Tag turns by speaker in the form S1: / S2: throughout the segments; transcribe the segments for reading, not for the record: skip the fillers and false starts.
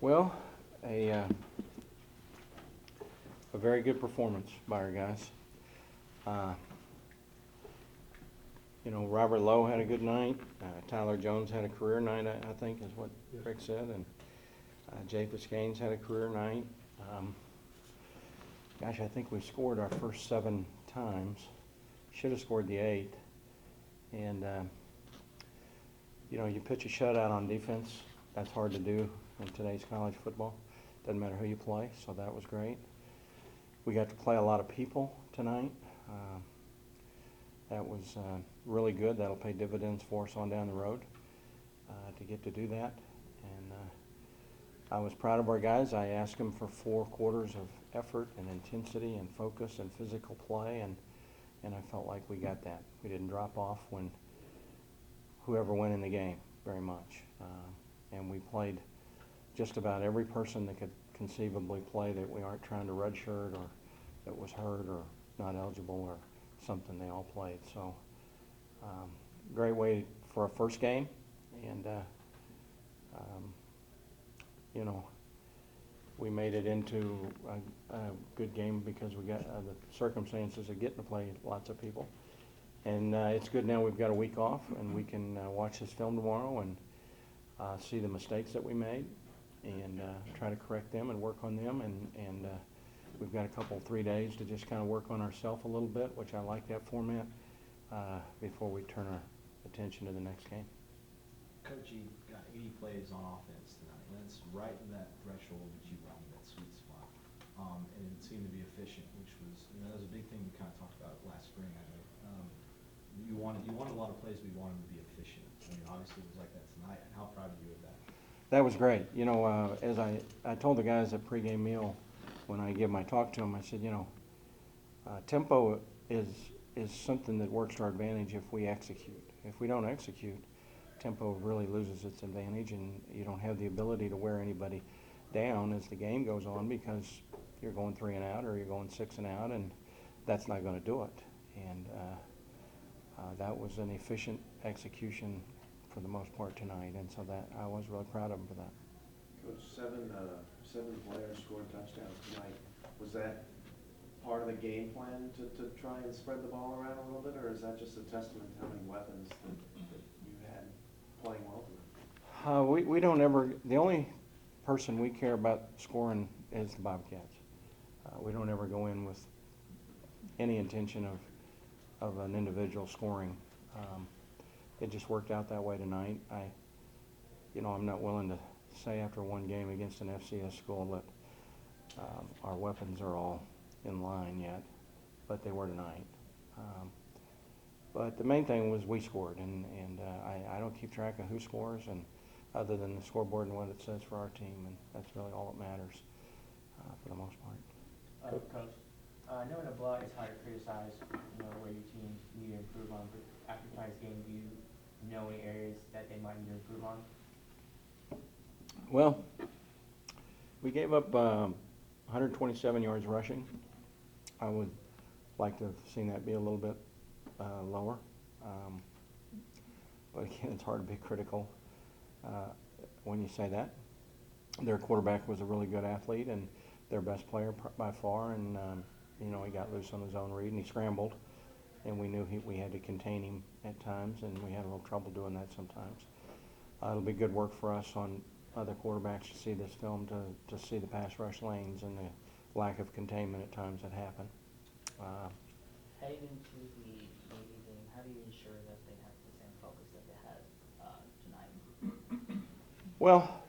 S1: Well, a very good performance by our guys. Uh, Robert Lowe had a good night. Tyler Jones had a career night, I think, is what Rick said, and Japhus Gaines had a career night. Gosh, I think we scored our first 7 times. Should have scored the 8th. And you pitch a shutout on defense. That's hard to do in today's college football. Doesn't matter who you play, so that was great. We got to play a lot of people tonight. That was really good. That'll pay dividends for us on down the road to get to do that. And I was proud of our guys. I asked them for 4 quarters of effort and intensity and focus and physical play, and I felt like we got that. We didn't drop off when whoever went in the game very much. And we played just about every person that could conceivably play that we aren't trying to redshirt or that was hurt or not eligible or something. They all played. So great way for a first game. And, we made it into a good game because we got the circumstances of getting to play lots of people. And it's good now we've got a week off and we can watch this film tomorrow and see the mistakes that we made and try to correct them and work on them. And we've got a couple, 3 days to just kind of work on ourselves a little bit, which I like that format, before we turn our attention to the next game.
S2: Coach, you got 80 plays on offense tonight, and that's right in that threshold that you wanted, that sweet spot. And it seemed to be efficient, which was, that was a big thing we kind of talked about last spring. I know you wanted a lot of plays, but you wanted them to be efficient. I mean, obviously it was like that tonight. And how proud are you of that?
S1: That was great. As I told the guys at pregame meal when I give my talk to them, I said, tempo is something that works to our advantage if we execute. If we don't execute, tempo really loses its advantage, and you don't have the ability to wear anybody down as the game goes on because you're going 3 and out or you're going 6 and out, and that's not going to do it. And that was an efficient execution for the most part tonight, and so that I was really proud of them for that.
S3: Coach, seven players scored touchdowns tonight. Was that part of the game plan to try and spread the ball around a little bit, or is that just a testament to how many weapons that you had playing well tonight?
S1: We don't ever, the only person we care about scoring is the Bobcats. We don't ever go in with any intention of an individual scoring. It just worked out that way tonight. I'm not willing to say after one game against an FCS school that our weapons are all in line yet, but they were tonight. But the main thing was we scored, and I don't keep track of who scores, and other than the scoreboard and what it says for our team, and that's really all that matters for the most part.
S4: Coach, I know in a blog it's hard to criticize, where your team need to improve on, but after tonight's game, do you know any areas that they might need to improve on?
S1: Well, we gave up 127 yards rushing. I would like to have seen that be a little bit lower. But again, it's hard to be critical when you say that. Their quarterback was a really good athlete and their best player by far, and he got loose on his own read and he scrambled, and we knew we had to contain him at times, and we had a little trouble doing that sometimes. It'll be good work for us on other quarterbacks to see this film to see the pass rush lanes and the lack of containment at times that happen.
S5: Heading into the Navy game, how do you ensure that they have the same focus that they had tonight?
S1: Well,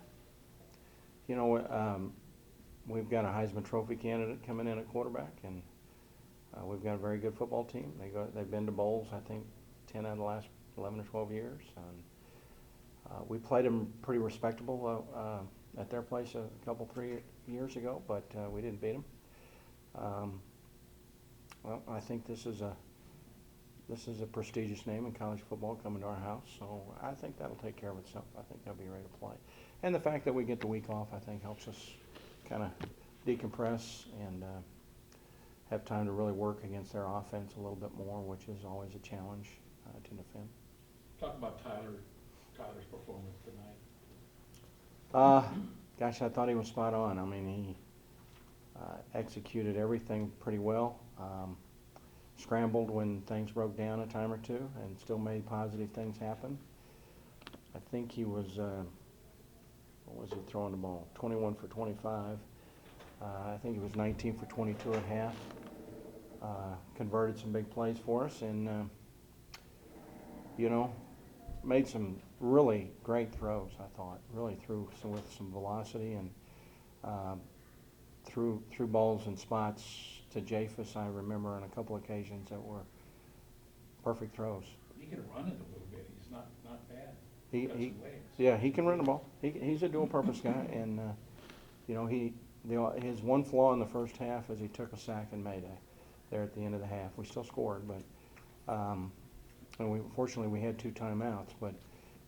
S1: we've got a Heisman Trophy candidate coming in at quarterback, and we've got a very good football team. They've been to bowls, I think, 10 out of the last 11 or 12 years. And we played them pretty respectable at their place a couple, 3 years ago, but we didn't beat them. Well, I think this is a prestigious name in college football coming to our house, so I think that'll take care of itself. I think they'll be ready to play. And the fact that we get the week off, I think, helps us kind of decompress and have time to really work against their offense a little bit more, which is always a challenge to defend.
S6: Talk about Tyler's performance tonight.
S1: gosh, I thought he was spot on. I mean, he executed everything pretty well. Scrambled when things broke down a time or two and still made positive things happen. I think he was, what was he throwing the ball? 21 for 25. I think he was 19 for 22 at half. Converted some big plays for us and, you know, made some really great throws, I thought. Really threw some with some velocity and threw balls in spots to Japhus, I remember on a couple occasions that were perfect throws.
S6: He can run it a little bit. He's not bad.
S1: He,
S6: Got
S1: he
S6: some legs.
S1: yeah, he can run the ball. He's a dual-purpose guy, and you know, his one flaw in the first half is he took a sack in Mayday there at the end of the half. We still scored, but and fortunately we had 2 timeouts. But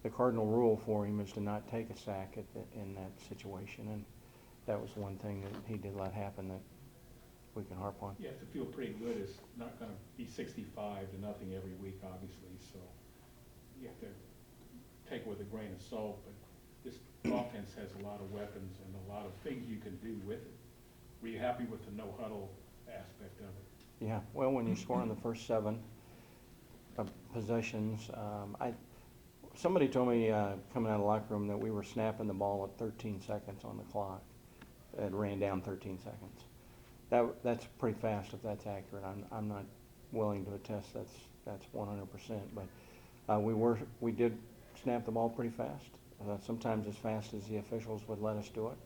S1: the cardinal rule for him is to not take a sack in that situation, and that was one thing that he did let happen that we can harp on.
S6: You have to feel pretty good. It's not going to be 65 to nothing every week, obviously. So you have to take it with a grain of salt. But this offense has a lot of weapons and a lot of things you can do with it. Were you happy with the no huddle aspect of it?
S1: Yeah, well, when you score in the first 7 possessions, somebody told me coming out of the locker room that we were snapping the ball at 13 seconds on the clock. It ran down 13 seconds. That's pretty fast if that's accurate. I'm not willing to attest that's 100%, but we did snap the ball pretty fast. Sometimes as fast as the officials would let us do it,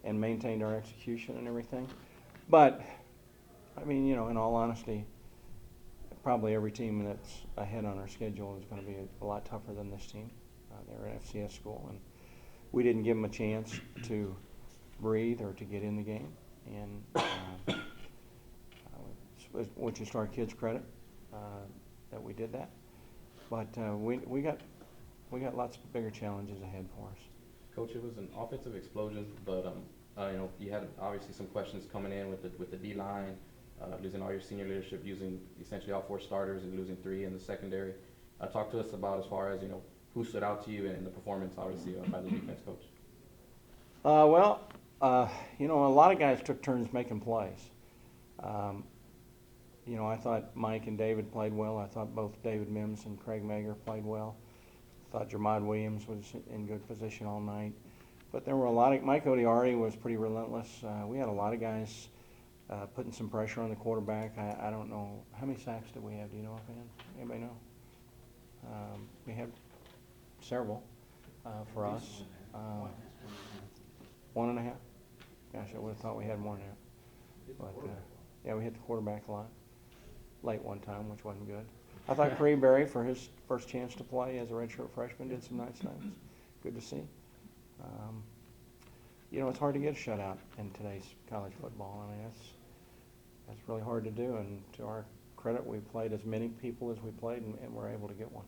S1: and maintained our execution and everything. But I mean, you know, in all honesty, probably every team that's ahead on our schedule is going to be a lot tougher than this team. They're an FCS school, and we didn't give them a chance to breathe or to get in the game, and which is to our kids' credit that we did that. But we got lots of bigger challenges ahead for us.
S7: Coach, it was an offensive explosion, but you know, you had obviously some questions coming in with the D-line, losing all your senior leadership, using essentially all 4 starters and losing 3 in the secondary. Talk to us about as far as, you know, who stood out to you and the performance, obviously, by the defense coach.
S1: Well, you know, a lot of guys took turns making plays. You know, I thought Mike and David played well. I thought both David Mims and Craig Mager played well. I thought Jermod Williams was in good position all night. But there were a lot of, Mike Odiari was pretty relentless. We had a lot of guys putting some pressure on the quarterback. I don't know, how many sacks did we have? Do you know offhand? Anybody know? We had several for us. 1.5. Gosh, I would have thought we had 1.5. But yeah, we hit the quarterback a lot. Late one time, which wasn't good. I thought Creeberry, for his first chance to play as a redshirt freshman, did some nice things. Good to see. You know, it's hard to get a shutout in today's college football. I mean, that's really hard to do. And to our credit, we played as many people as we played, and were able to get one.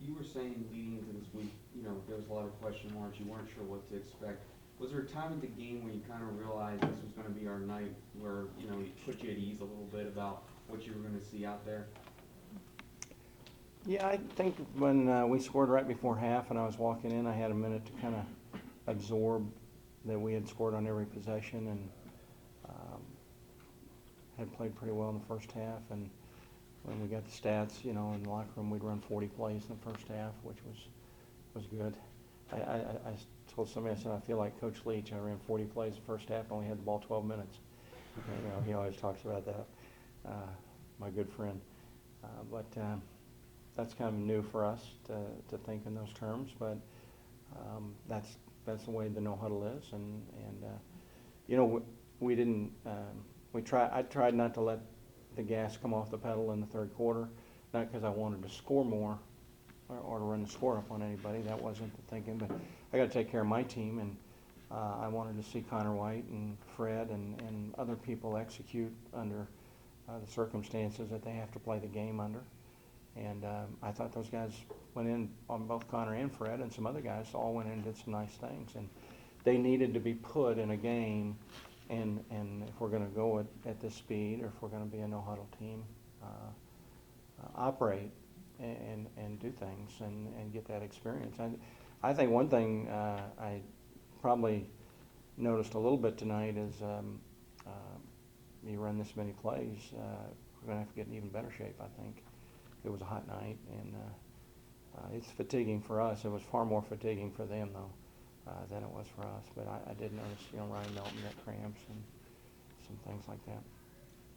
S8: You were saying leading into this week, you know, there was a lot of question marks. You weren't sure what to expect. Was there a time in the game when you kind of realized this was going to be our night, where, you know, it put you at ease a little bit about what you were going to see out there?
S1: Yeah, I think when we scored right before half and I was walking in, I had a minute to kind of absorb that we had scored on every possession and had played pretty well in the first half. And when we got the stats, you know, in the locker room, we'd run 40 plays in the first half, which was good. I told somebody, I said, I feel like Coach Leach. I ran 40 plays the first half, only had the ball 12 minutes. You know, he always talks about that, my good friend. But that's kind of new for us to think in those terms, but that's the way the no huddle is, and you know, we didn't. I tried not to let the gas come off the pedal in the third quarter, not because I wanted to score more or to run the score up on anybody. That wasn't the thinking, but I got to take care of my team, and I wanted to see Connor White and Fred and other people execute under the circumstances that they have to play the game under. And I thought those guys went in, on both Connor and Fred, and some other guys all went in and did some nice things. And they needed to be put in a game, and if we're going to go at this speed, or if we're going to be a no-huddle team, operate and do things and get that experience. I think one thing I probably noticed a little bit tonight is you run this many plays, we're going to have to get in even better shape, I think. It was a hot night, and it's fatiguing for us. It was far more fatiguing for them, though, than it was for us. But I did notice, Ryan Melton got cramps and some things like that.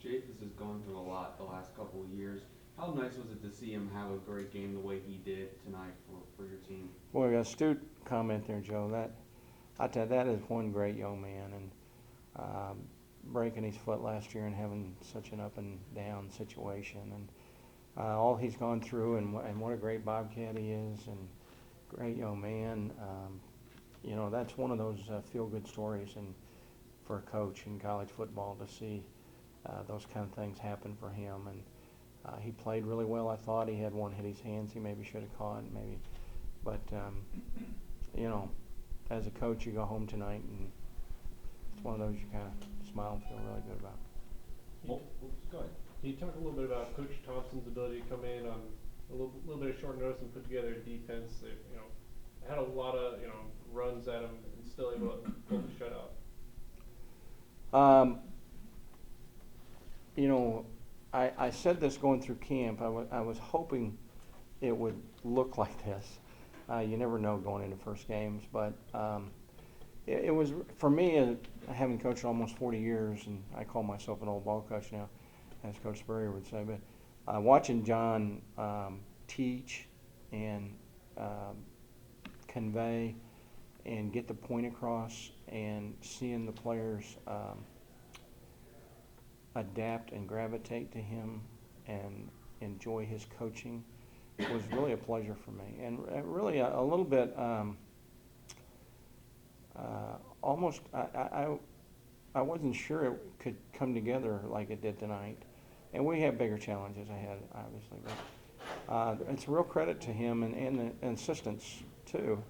S8: Japhus has gone through a lot the last couple of years. How nice was it to see him have a great game the way he did tonight for your team?
S1: Boy, astute comment there, Joe. I tell you, that is one great young man, and breaking his foot last year and having such an up and down situation, and all he's gone through, and what a great Bobcat he is, and great young man. That's one of those feel-good stories, and for a coach in college football to see those kind of things happen for him. And he played really well. I thought he had one hit his hands. He maybe should have caught, maybe. But as a coach, you go home tonight, and it's one of those you kind of smile and feel really good about.
S2: Well, go ahead.
S9: Can you talk a little bit about Coach Thompson's ability to come in on a little bit of short notice and put together a defense that, had a lot of, runs at him and still able to pull the shutout?
S1: I said this going through camp. I was hoping it would look like this. You never know going into first games, but it was, for me, having coached almost 40 years, and I call myself an old ball coach now, as Coach Spurrier would say, but watching John teach and convey and get the point across, and seeing the players adapt and gravitate to him and enjoy his coaching was really a pleasure for me, and really a little bit almost I wasn't sure it could come together like it did tonight, and we have bigger challenges ahead, obviously, but it's a real credit to him and the assistants too,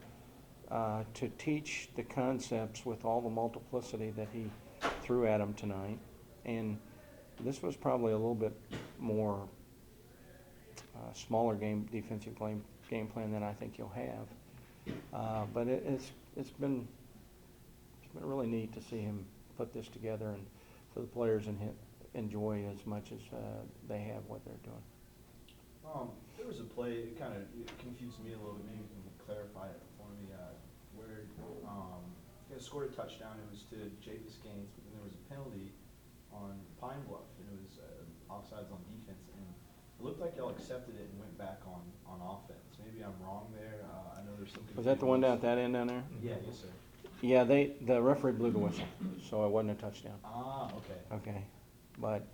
S1: to teach the concepts with all the multiplicity that he threw at them tonight. And this was probably a little bit more smaller defensive game plan than I think you'll have. But it's been really neat to see him put this together, and for the players and enjoy as much as they have what they're doing.
S2: There was a play, it kind of confused me a little bit, maybe you can clarify it for me, where you guys scored a touchdown. It was to Japhus Gaines, but then there was a penalty on Pine Bluff, and it was offsides on defense, and it looked like y'all accepted it and went back on offense. Maybe I'm wrong there. I know there's some.
S1: Was that the one down at that end down there?
S2: Yeah, yes, sir.
S1: Yeah, the referee blew the whistle, so it wasn't a touchdown.
S2: Ah, okay.
S1: Okay, but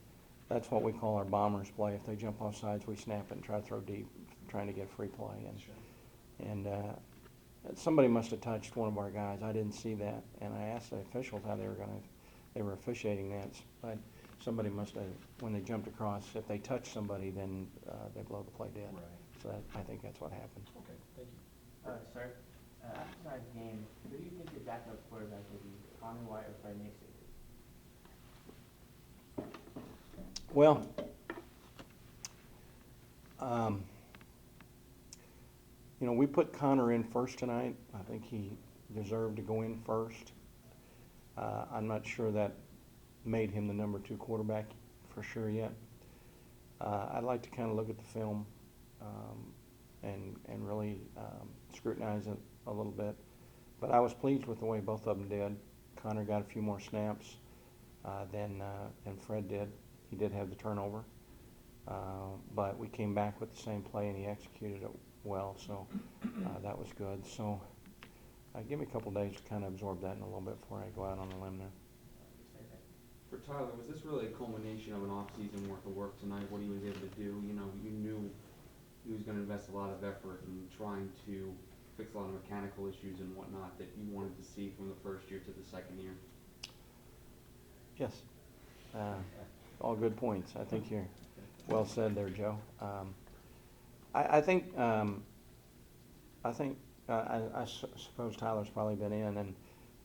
S1: that's what we call our bombers play. If they jump off sides, we snap it and try to throw deep, trying to get free play.
S2: Sure.
S1: And somebody must have touched one of our guys. I didn't see that, and I asked the officials how they were officiating that, but somebody must have, when they jumped across, if they touch somebody, then they blow the play dead.
S2: Right.
S1: So I think that's what happened.
S2: Okay, thank you.
S4: Sir, outside the game, who do you think your backup quarterback will be, Connor White or Fred Nixon?
S1: Well, we put Connor in first tonight. I think he deserved to go in first. I'm not sure that made him the number 2 quarterback for sure yet. I'd like to kind of look at the film and really scrutinize it a little bit. But I was pleased with the way both of them did. Connor got a few more snaps than Fred did. He did have the turnover, but we came back with the same play and he executed it well, so that was good. So give me a couple days to kind of absorb that in a little bit before I go out on a limb there.
S8: For Tyler, was this really a culmination of an off-season worth of work tonight, what he was able to do? You knew he was going to invest a lot of effort in trying to fix a lot of mechanical issues and whatnot that you wanted to see from the first year to the second year.
S1: Yes. All good points. I think you're well said there, Joe. I suppose Tyler's probably been in, and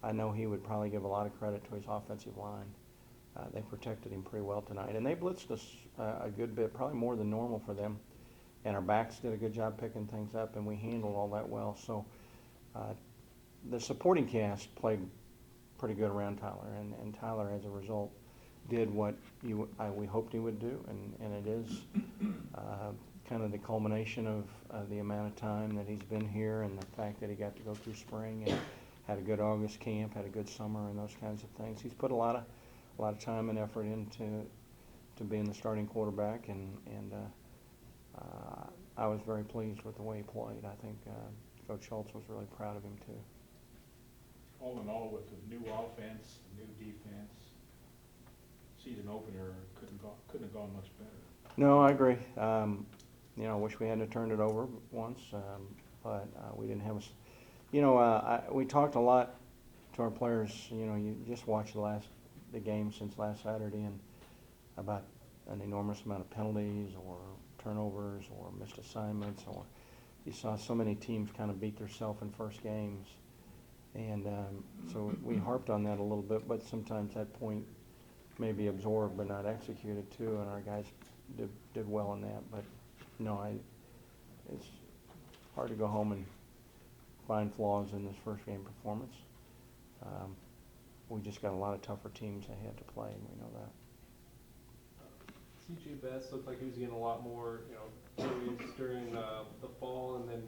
S1: I know he would probably give a lot of credit to his offensive line. They protected him pretty well tonight, and they blitzed us a good bit, probably more than normal for them. And our backs did a good job picking things up, and we handled all that well. So the supporting cast played pretty good around Tyler, and Tyler, as a result, did what we hoped he would do, and it is kind of the culmination of the amount of time that he's been here, and the fact that he got to go through spring and had a good August camp, had a good summer, and those kinds of things. He's put a lot of time and effort into being the starting quarterback, and I was very pleased with the way he played. I think Coach Schultz was really proud of him too.
S6: All in all, with the new offense, new defense, season opener couldn't have gone much better.
S1: No, I agree. I wish we hadn't turned it over once, but we didn't have we talked a lot to our players. You just watch the game since last Saturday, and about an enormous amount of penalties or turnovers or missed assignments, or you saw so many teams kind of beat themselves in first games, and so we harped on that a little bit. But sometimes that point may be absorbed but not executed too, and our guys did well in that. But it's hard to go home and find flaws in this first game performance. We just got a lot of tougher teams ahead to play, and we know that.
S9: CJ Best looked like he was getting a lot more, carries during the fall, and then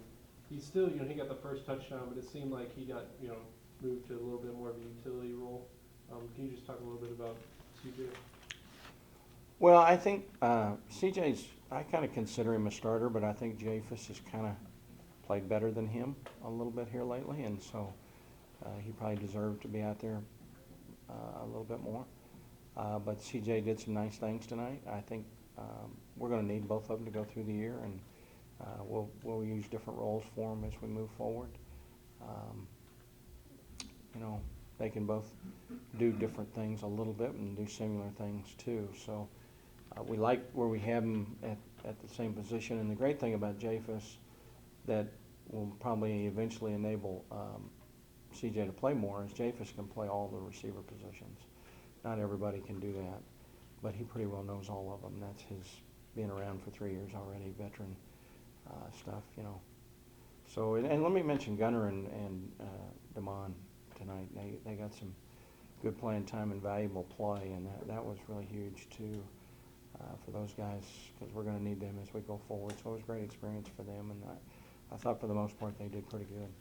S9: he still, he got the first touchdown, but it seemed like he got, moved to a little bit more of a utility role. Can you just talk a little bit about CJ?
S1: Well, I think CJ's, I kind of consider him a starter, but I think Japhus has kind of played better than him a little bit here lately, and so he probably deserved to be out there a little bit more. But CJ did some nice things tonight. I think we're going to need both of them to go through the year, and we'll use different roles for them as we move forward. They can both do different things a little bit and do similar things too. So we like where we have them at the same position. And the great thing about Japhus that will probably eventually enable CJ to play more is Japhus can play all the receiver positions. Not everybody can do that, but he pretty well knows all of them. That's his being around for 3 years already, veteran stuff, So, and let me mention Gunner and Damon tonight. They got some good playing time and valuable play, and that was really huge too for those guys, because we're going to need them as we go forward. So it was a great experience for them, and I thought for the most part they did pretty good.